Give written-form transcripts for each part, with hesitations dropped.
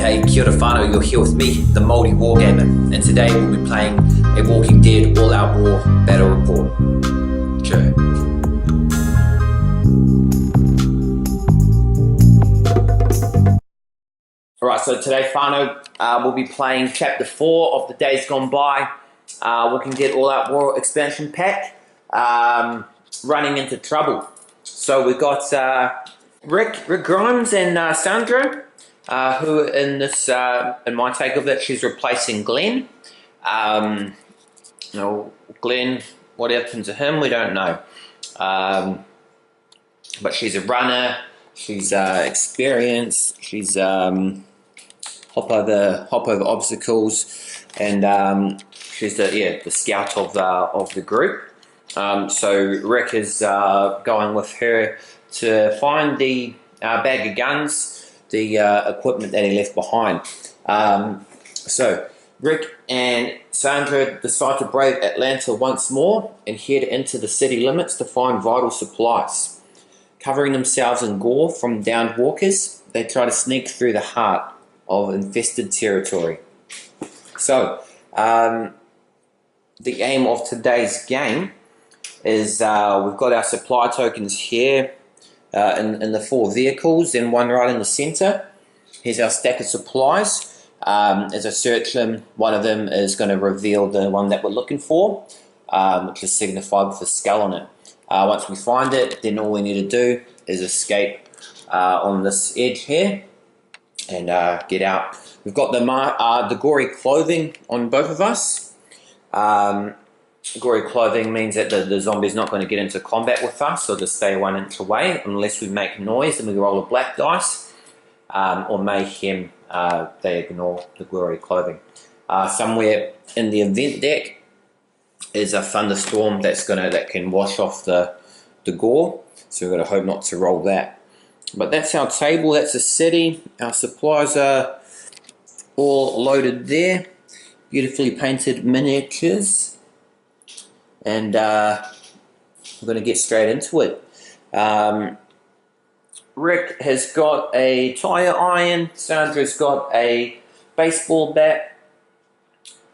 Hey, kia ora whanau, you're here with me, the Maori Wargamer, and today we'll be playing a Walking Dead All-Out War Battle Report. Chur. Alright, so today whanau, we'll be playing Chapter 4 of the Days Gone By, Walking Dead All-Out War expansion pack, running into trouble. So we've got Rick Grimes and Sandra, who in this, in my take of it, she's replacing Glenn. Glenn, what happened to him, we don't know. But she's a runner, she's experienced, she's hop over obstacles, and she's the scout of the group. So Rick is going with her to find the bag of guns, the equipment that he left behind. So Rick and Sandra decide to brave Atlanta once more and head into the city limits to find vital supplies. Covering themselves in gore from downed walkers, they try to sneak through the heart of infested territory. So the aim of today's game is we've got our supply tokens here in the 4 vehicles and one right in the center. Here's our stack of supplies. As I search them, one of them is going to reveal the one that we're looking for, which is signified with a skull on it. Once we find it, then all we need to do is escape on this edge here and get out. We've got the gory clothing on both of us. Gory clothing means that the zombie's not going to get into combat with us, or just stay 1 inch away unless we make noise and we roll a black dice, or mayhem, they ignore the gory clothing. Somewhere in the event deck is a thunderstorm that can wash off the gore, so we've got to hope not to roll that. But that's our table, that's the city. Our supplies are all loaded there, beautifully painted miniatures. And we're going to get straight into it. Rick has got a tire iron. Sandra's got a baseball bat.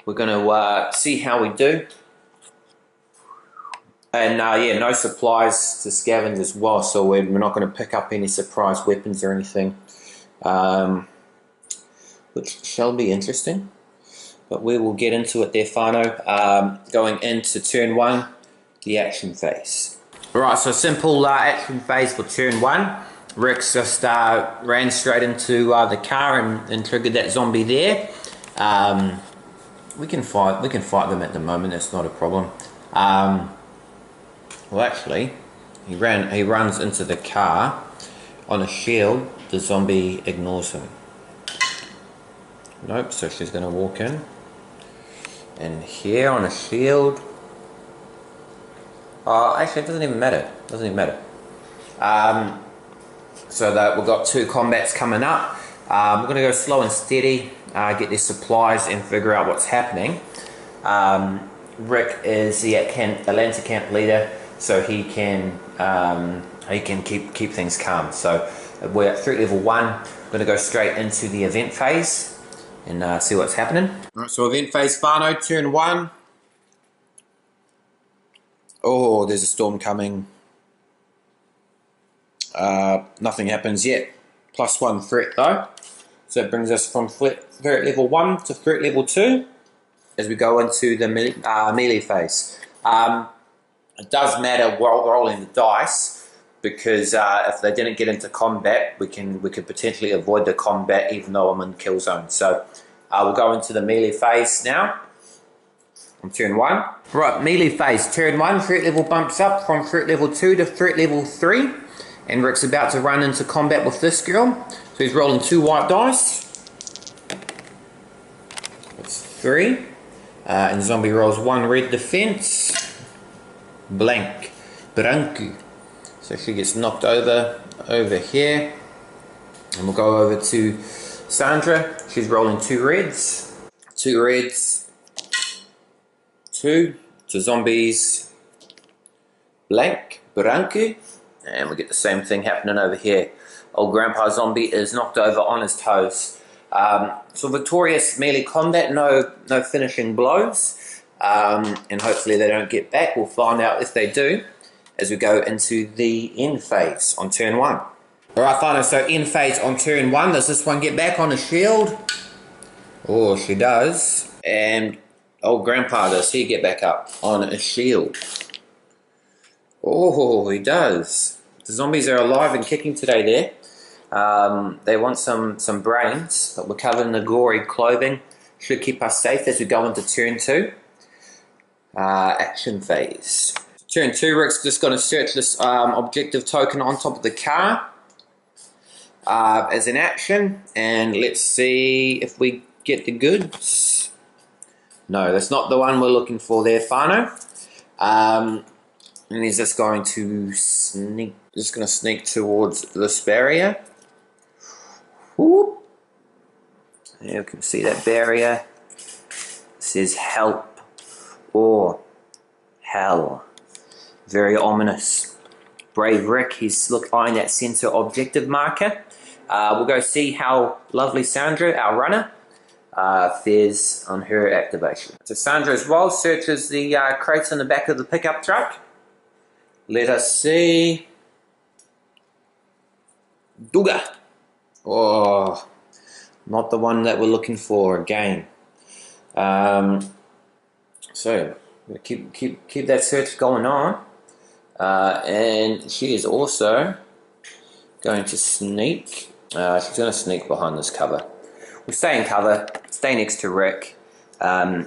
We're going to see how we do. And no supplies to scavenge as well, so we're not going to pick up any surprise weapons or anything, which shall be interesting. But we will get into it there, whanau. Going into turn 1, the action phase. Alright, so simple action phase for turn 1. Rick's just ran straight into the car and triggered that zombie there. We can fight them at the moment, that's not a problem. Well, actually, he runs into the car on a shield. The zombie ignores him. Nope, so she's going to walk in. And here on a shield. Actually, it doesn't even matter. So that we've got 2 combats coming up. We're going to go slow and steady, get these supplies and figure out what's happening. Rick is the Atlanta camp leader, so he can keep things calm. So we're at threat level 1. We're going to go straight into the event phase and see what's happening. Alright, so event phase whanau, turn 1. Oh, there's a storm coming. Nothing happens yet. +1 threat though. So it brings us from threat level 1 to threat level 2 as we go into the melee phase. It does matter rolling the dice, because if they didn't get into combat, we could potentially avoid the combat even though I'm in kill zone. So we'll go into the melee phase now on turn 1. Right, melee phase, turn 1, threat level bumps up from threat level 2 to threat level 3, and Rick's about to run into combat with this girl. So he's rolling 2 white dice. That's 3. And zombie rolls 1 red defense. Blank. Branku. So she gets knocked over here. And we'll go over to Sandra. She's rolling 2 reds. 2 reds. 2. To zombies. Blank. Branku. And we get the same thing happening over here. Old Grandpa Zombie is knocked over on his toes. So victorious melee combat, no finishing blows, and hopefully they don't get back. We'll find out if they do as we go into the end phase on turn 1. Alright, whanau, so end phase on turn 1. Does this one get back on the shield? Oh, she does. And old grandpa, does he get back up on a shield? Oh, he does. The zombies are alive and kicking today there. They want some brains, but we're covered in the gory clothing. Should keep us safe as we go into turn 2. Action phase. Turn 2, Rick's just going to search this objective token on top of the car as an action, and let's see if we get the goods. No, that's not the one we're looking for there, whanau. And he's just going to sneak towards this barrier. Whoop. There you can see that barrier. It says help or hell. Very ominous. Brave Rick, he's eyeing that center objective marker. We'll go see how lovely Sandra, our runner, fares on her activation. So Sandra as well searches the crates in the back of the pickup truck. Let us see. Duga. Oh, not the one that we're looking for again. So we'll keep that search going on. And she is also going to sneak. She's going to sneak behind this cover. We'll stay in cover, stay next to Rick.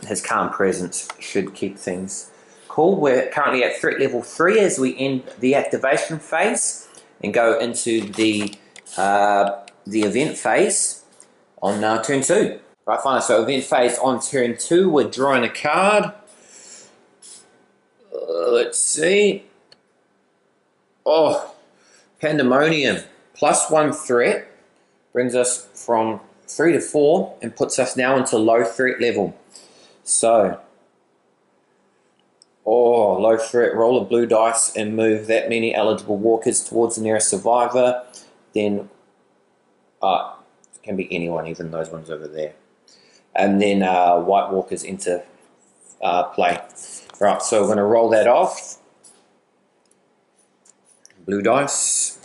His calm presence should keep things cool. We're currently at threat level 3 as we end the activation phase and go into the event phase on turn 2. Right, whanau, so event phase on turn 2, we're drawing a card. Let's see. Oh, Pandemonium. +1 threat brings us from 3 to 4 and puts us now into low threat level. So, low threat, roll a blue dice and move that many eligible walkers towards the nearest survivor. Then, it can be anyone, even those ones over there. And then white walkers into play. Right, so we're going to roll that off. Blue dice.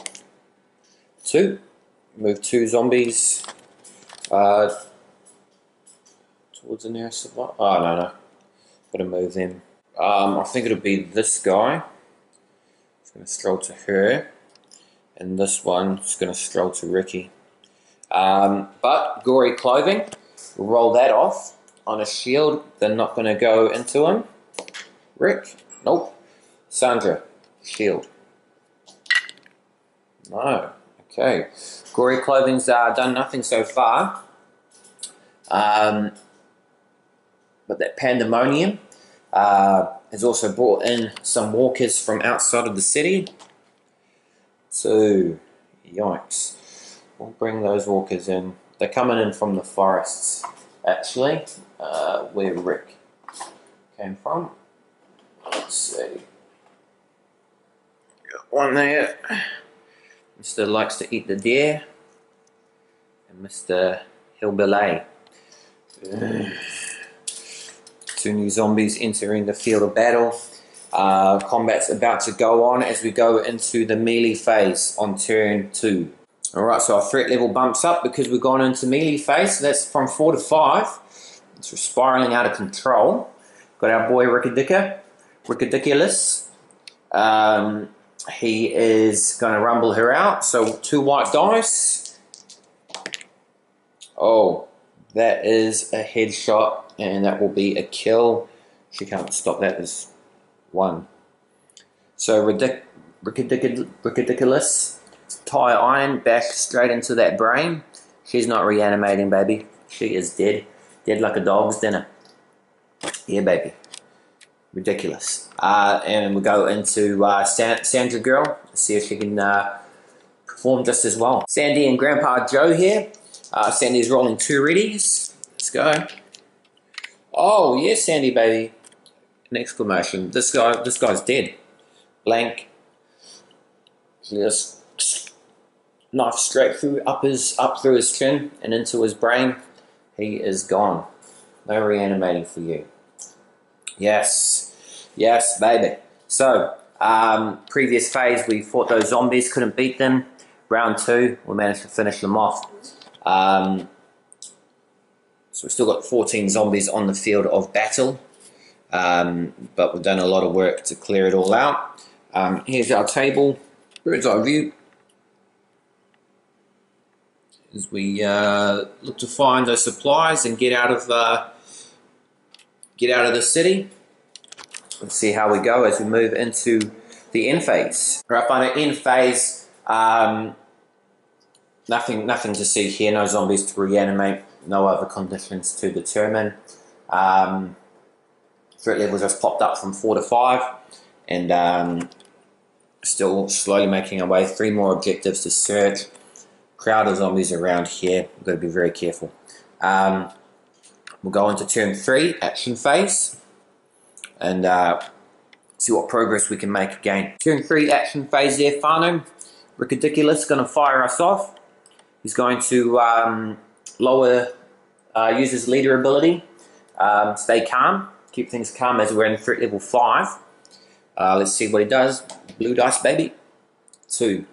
2. Move 2 zombies towards the nearest survivor. Oh, no. Got to move them. I think it'll be this guy. It's going to stroll to her. And this one is going to stroll to Ricky. But gory clothing. We'll roll that off on a shield. They're not going to go into him. Rick? Nope. Sandra? Shield. No. Okay. Gory clothing's done nothing so far. But that Pandemonium has also brought in some walkers from outside of the city. So, yikes. We'll bring those walkers in. They're coming in from the forests, actually, where Rick came from. Let's see. Got one there. Mr. likes to eat the deer. And Mr. Hillbilly. 2 new zombies entering the field of battle. Combat's about to go on as we go into the melee phase on turn 2. Alright, so our threat level bumps up because we've gone into melee phase. So that's from 4 to 5. It's spiraling out of control. Got our boy Ridiculous. He is going to rumble her out. So 2 white dice. Oh, that is a headshot, and that will be a kill. She can't stop that as 1. So Ridiculous. Tie iron back straight into that brain. She's not reanimating, baby. She is dead. Dead like a dog's dinner. Yeah, baby. Ridiculous. And we'll go into Sandra girl. See if she can perform just as well. Sandy and Grandpa Joe here. Sandy's rolling 2 readies. Let's go. Oh, yes, Sandy, baby. An exclamation. This guy's dead. Blank. Just knife straight up through his chin and into his brain. He is gone. No reanimating for you. Yes, yes, baby. So, previous phase, we fought those zombies, couldn't beat them. Round 2, we managed to finish them off. So we've still got 14 zombies on the field of battle, but we've done a lot of work to clear it all out. Here's our table, bird's eye view, as we look to find those supplies and get out of the city. Let's see how we go as we move into the end phase. Right, by the end phase, nothing to see here. No zombies to reanimate. No other conditions to determine. Threat level just popped up from 4 to 5, and still slowly making our way. 3 more objectives to search. Crowd of zombies around here. We've got to be very careful. We'll go into turn 3, action phase, and see what progress we can make again. Turn 3, action phase there, whanau. Ridiculous, going to fire us off. He's going to use his leader ability, stay calm, keep things calm as we're in threat level 5. Let's see what he does. Blue dice, baby. 2.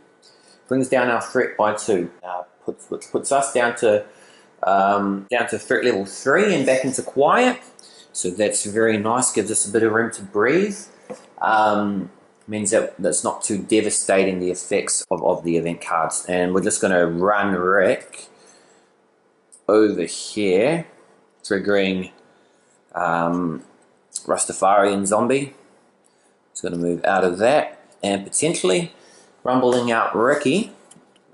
Brings down our threat by 2. Puts us down to threat level 3 and back into quiet. So that's very nice, gives us a bit of room to breathe. Means that that's not too devastating, the effects of the event cards. And we're just going to run Rick over here, triggering Rastafarian zombie. It's going to move out of that and potentially rumbling out Ricky.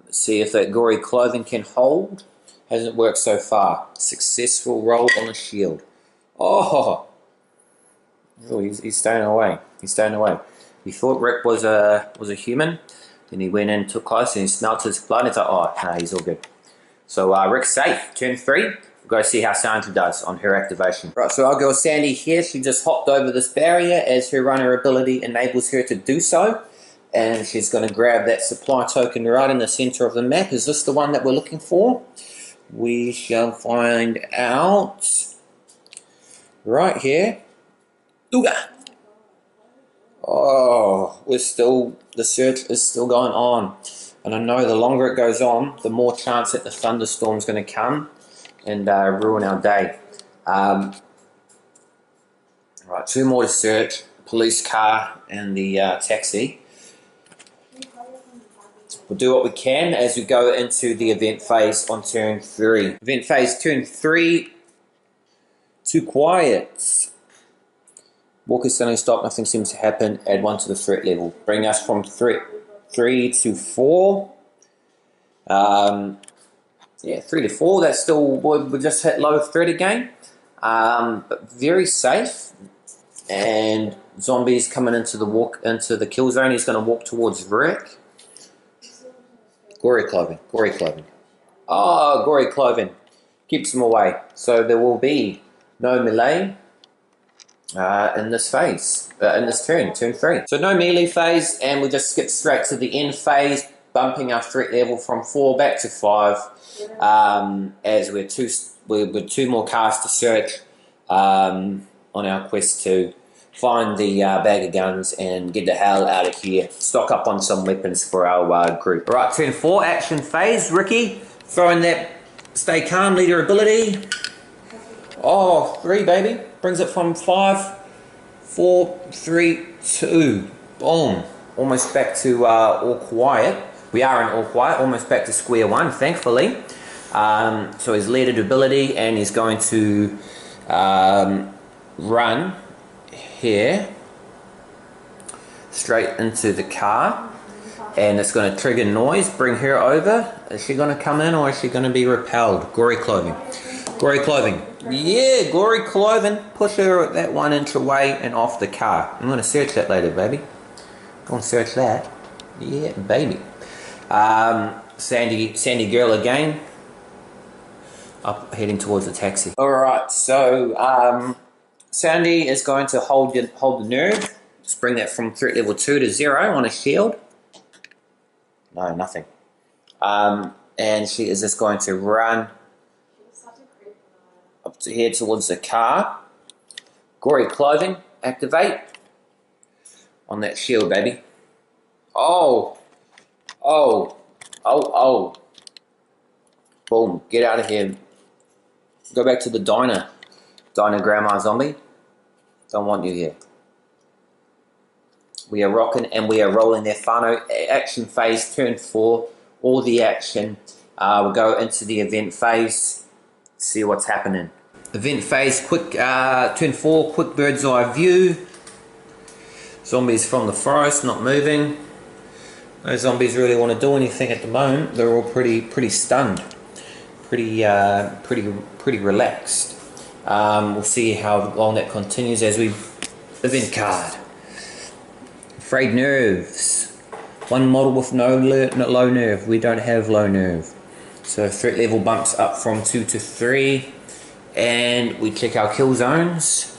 Let's see if that gory clothing can hold. Hasn't worked so far. Successful roll on a shield. Oh, he's staying away. He's staying away. He thought Rick was a human. Then he went in, took close, and he smelled his blood. It's like, oh, no, he's all good. So Rick's safe. Turn 3. We'll go see how Sandra does on her activation. Right, so our girl Sandy here, she just hopped over this barrier as her runner ability enables her to do so. And she's going to grab that supply token right in the center of the map. Is this the one that we're looking for? We shall find out right here. Ooga! Oh, the search is still going on. And I know the longer it goes on, the more chance that the thunderstorm's going to come and ruin our day. Right, 2 more to search. Police car and the taxi. We'll do what we can as we go into the event phase on turn 3. Event phase, turn 3. Too quiet. Walker's suddenly stop, nothing seems to happen. Add 1 to the threat level. Bring us from threat 3 to 4. Yeah, 3 to 4. That's still, we just hit low threat again. But very safe. And zombies coming into the kill zone. He's going to walk towards Rick. Gory clothing. Gory clothing. Oh, gory clothing. Keeps them away. So there will be no melee in this phase, in this turn 3. So no melee phase, and we'll just skip straight to the end phase, bumping our threat level from 4 back to 5, as we're 2 more casts to search on our quest to find the bag of guns and get the hell out of here. Stock up on some weapons for our group. Alright, turn 4, action phase. Ricky, throwing that stay calm leader ability. Oh, 3, baby. Brings it from 5, 4, 3, 2. Boom. Almost back to all quiet. We are in all quiet, almost back to square 1, thankfully. So his leader ability, and he's going to run here straight into the car, and it's going to trigger noise, bring her over. Is she going to come in or is she going to be repelled? Gory clothing. Gory clothing. Yeah, gory clothing. Push her that 1 inch away and off the car. I'm going to search that later, baby. Go and search that. Yeah, baby. Sandy girl again. Up, heading towards the taxi. Alright, so Sandy is going to hold the nerve. Just bring that from threat level 2 to 0 on a shield. No, nothing. And she is just going to run up to here towards the car. Gory clothing, activate on that shield, baby. Oh, oh, oh, oh. Boom, get out of here. Go back to the diner. Diner grandma zombie. Don't want you here. We are rocking and we are rolling their whanau. Action phase, turn 4. All the action. We'll go into the event phase. See what's happening. Event phase, quick, turn 4, quick bird's eye view. Zombies from the forest, not moving. No zombies really want to do anything at the moment. They're all pretty stunned. Pretty relaxed. We'll see how long that continues as we event card. Frayed nerves. One model with no low nerve. We don't have low nerve. So threat level bumps up from 2 to 3. And we check our kill zones.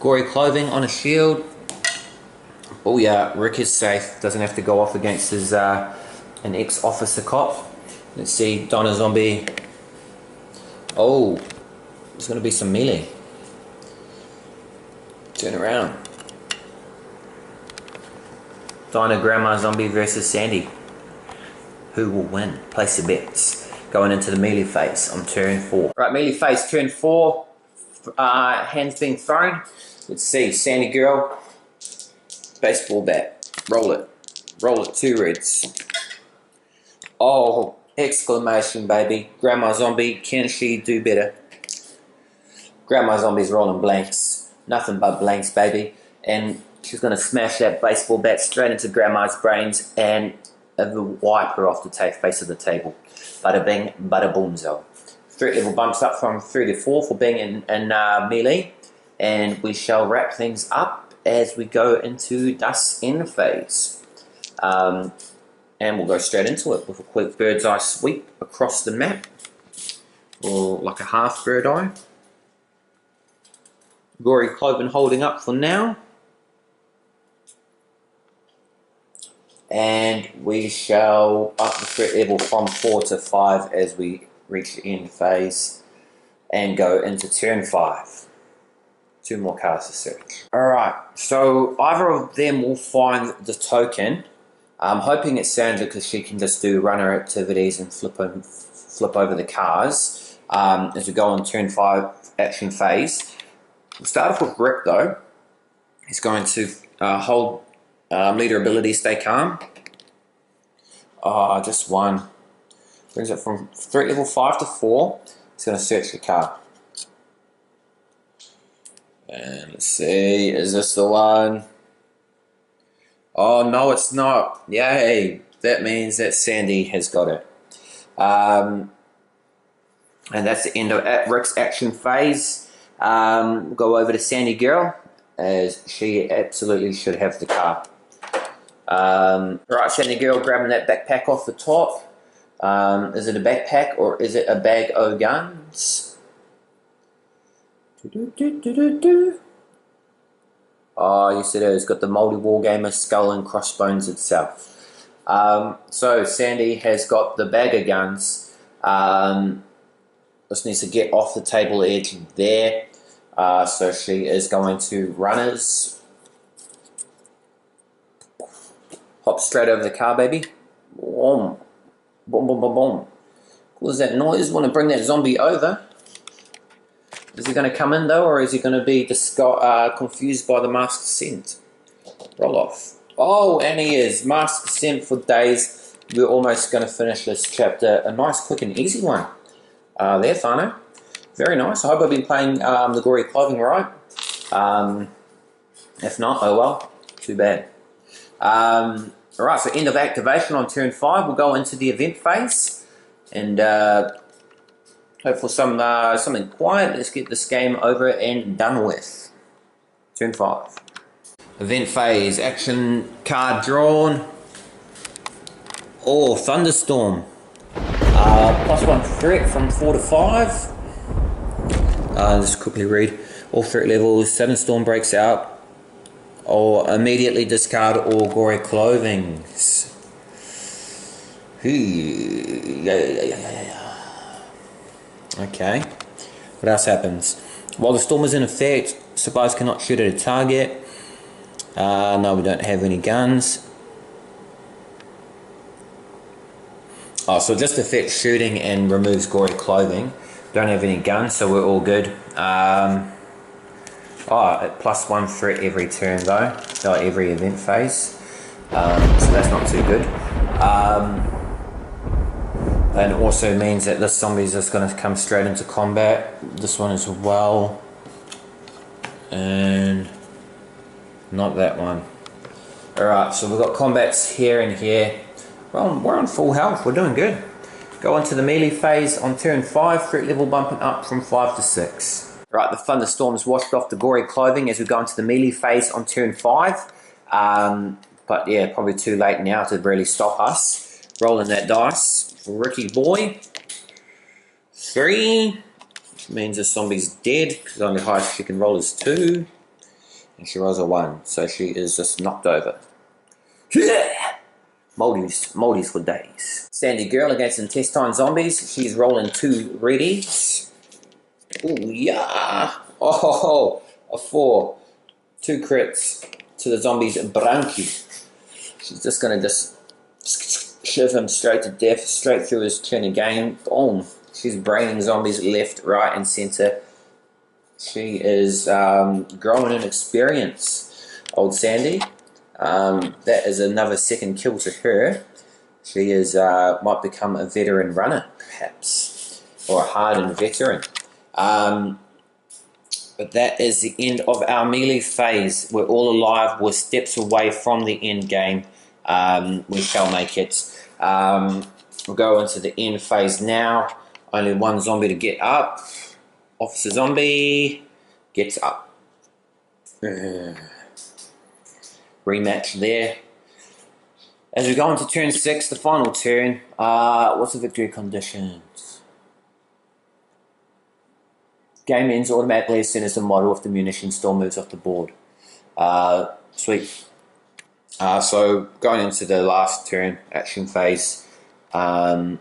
Gory clothing on a shield. Oh yeah, Rick is safe. Doesn't have to go off against his an ex-officer cop. Let's see, Donna Zombie. Oh, there's going to be some melee. Turn around. Donna Grandma Zombie versus Sandy. Who will win? Place your bets. Going into the melee phase on turn 4. Right, melee phase, turn 4. Hands being thrown. Let's see, Sandy girl. Baseball bat. Roll it. Roll it. 2 reds. Oh, exclamation, baby. Grandma Zombie, can she do better? Grandma Zombie's rolling blanks. Nothing but blanks, baby. And she's going to smash that baseball bat straight into Grandma's brains and wipe her off the face of the table. Bada bing, bada boomzo. Threat level bumps up from 3 to 4 for being in melee. And we shall wrap things up as we go into dust end phase. And we'll go straight into it with a quick bird's eye sweep across the map. Or like a half bird eye. Gory cloven holding up for now. And we shall up the threat level from 4 to 5 as we reach the end phase and go into turn 5. 2 more cards to search. Alright, so either of them will find the token. I'm hoping it's Sandra because she can just do runner activities and flip over the cars as we go on turn 5 action phase. We'll start off with Rick though. He's going to hold leader ability, stay calm. Just 1. Brings it from threat level 5 to 4. He's going to search the car. And let's see, is this the one? Oh no, it's not. Yay! That means that Sandy has got it. And that's the end of Rick's action phase. We'll go over to Sandy girl, as she absolutely should have the car. Right, Sandy girl grabbing that backpack off the top. Is it a backpack or is it a bag of guns? Oh, yes it is. Got the maoriwargamer skull and crossbones itself. So Sandy has got the bag of guns. Just needs to get off the table edge there. So she is going to runners. Hop straight over the car, baby. Boom. Boom, boom, boom, boom. What was that noise? Want to bring that zombie over. Is he going to come in though, or is he going to be confused by the masked scent? Roll off. Oh, and he is. Masked scent for days. We're almost going to finish this chapter. A nice, quick and easy one. There, whanau. Very nice. I hope I've been playing the gory clothing right. If not, oh well. Too bad. Alright, so end of activation on turn 5. We'll go into the event phase. And hope for something quiet. Let's get this game over and done with. Turn 5. Event phase. Action card drawn. Oh, thunderstorm. +1 threat from 4 to 5. Let's quickly read. All threat levels. Sudden storm breaks out. Or immediately discard all gory clothings. Okay. What else happens? While the storm is in effect, supplies cannot shoot at a target. No, we don't have any guns. Oh, so it just affects shooting and removes gory clothing. Don't have any guns, so we're all good. +1 threat every turn though, so every event phase. So that's not too good. And it also means that this zombie is just going to come straight into combat. This one as well. And not that one. Alright, so we've got combats here and here. Well, we're on full health, we're doing good. Go on to the melee phase on turn 5, threat level bumping up from 5 to 6. Right, the thunderstorms washed off the gory clothing as we go into the melee phase on turn 5. But yeah, probably too late now to really stop us. Rolling that dice for Ricky boy. 3, which means the zombie's dead, because the only highest she can roll is 2. And she rolls a 1, so she is just knocked over. Yeah! Moldies for days. Sandy girl against intestine zombies. She's rolling 2 readies. Ooh, yeah! Oh, a 4. 2 crits to the zombie's branchi. She's just gonna shove him straight to death, straight through his chin again. Boom! She's braining zombies left, right, and centre. She is growing in experience, old Sandy. That is another second kill to her. She is might become a veteran runner, perhaps, or a hardened veteran. But that is the end of our melee phase. We're all alive. We're steps away from the end game. We shall make it. We'll go into the end phase now. Only one zombie to get up. Officer zombie gets up. Rematch there. As we go into turn 6, the final turn, what's the victory conditions? Game ends automatically as soon as the model of the munition store moves off the board. Sweet. So going into the last turn, action phase, on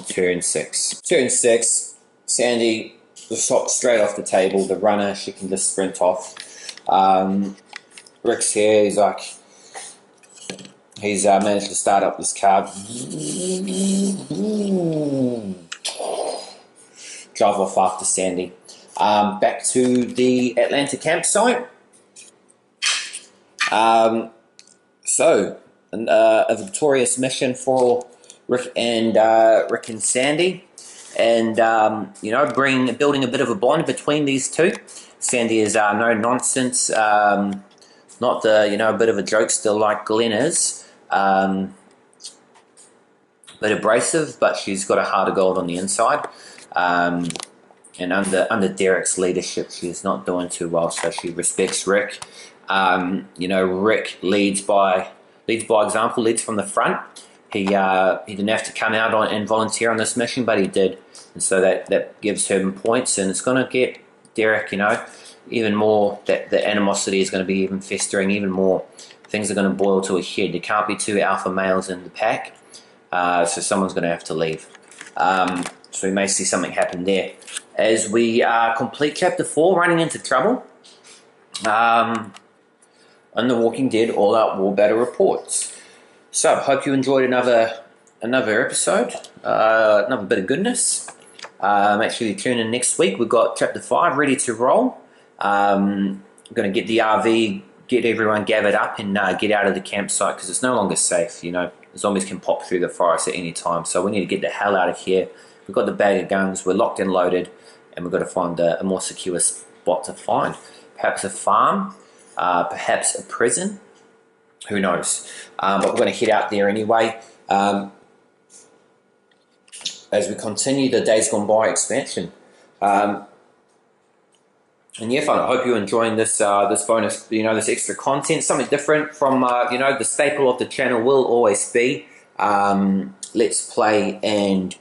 turn 6. Turn 6, Sandy just hopped straight off the table. The runner, she can just sprint off. Rick's here, he's managed to start up this car. Drive off after Sandy. Back to the Atlanta campsite. So, a victorious mission for Rick and Sandy, and building a bit of a bond between these two. Sandy is no nonsense, not the a bit of a jokester like Glenn is, a bit abrasive, but she's got a heart of gold on the inside. And under Derek's leadership, she's not doing too well, so she respects Rick. Rick leads by example, leads from the front. He didn't have to come out and volunteer on this mission, but he did, and so that gives him points, and it's going to get Derek, even more. That the animosity is going to be even festering even more. Things are going to boil to a head. There can't be 2 alpha males in the pack, so someone's going to have to leave. So we may see something happen there. As we complete Chapter 4, running into trouble. On The Walking Dead All-Out War Battle Reports. So, hope you enjoyed another episode, another bit of goodness. Make sure you tune in next week. We've got Chapter 5 ready to roll. We're going to get the RV, get everyone gathered up, and get out of the campsite because it's no longer safe. The zombies can pop through the forest at any time, so we need to get the hell out of here. We've got the bag of guns, we're locked and loaded, and we've got to find a more secure spot to find. Perhaps a farm, perhaps a prison, who knows. But we're going to head out there anyway. As we continue the Days Gone By expansion. And yeah, fun. I hope you're enjoying this bonus, this extra content. Something different from, the staple of the channel will always be Let's Play and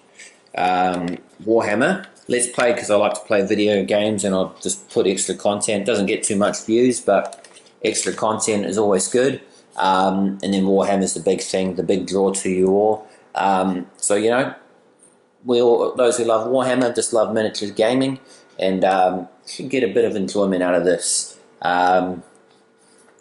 Warhammer. Let's Play because I like to play video games and I'll just put extra content. Doesn't get too much views, but extra content is always good. And then Warhammer's the big thing, the big draw to you all. So, those who love Warhammer, just love miniatures gaming, and should get a bit of enjoyment out of this,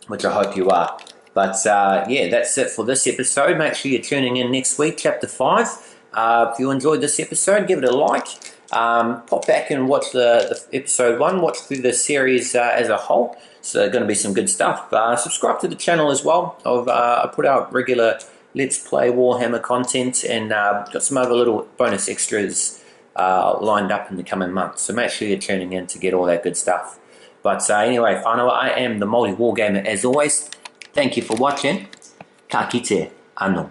which I hope you are. But yeah, that's it for this episode. Make sure you're tuning in next week, Chapter 5. If you enjoyed this episode, give it a like. Pop back and watch the episode 1. Watch through the series as a whole. So going to be some good stuff. Subscribe to the channel as well. I put out regular Let's Play Warhammer content, and got some other little bonus extras lined up in the coming months. So make sure you're tuning in to get all that good stuff. But anyway, whanau, I am the Māori Wargamer as always. Thank you for watching. Ka kite anō.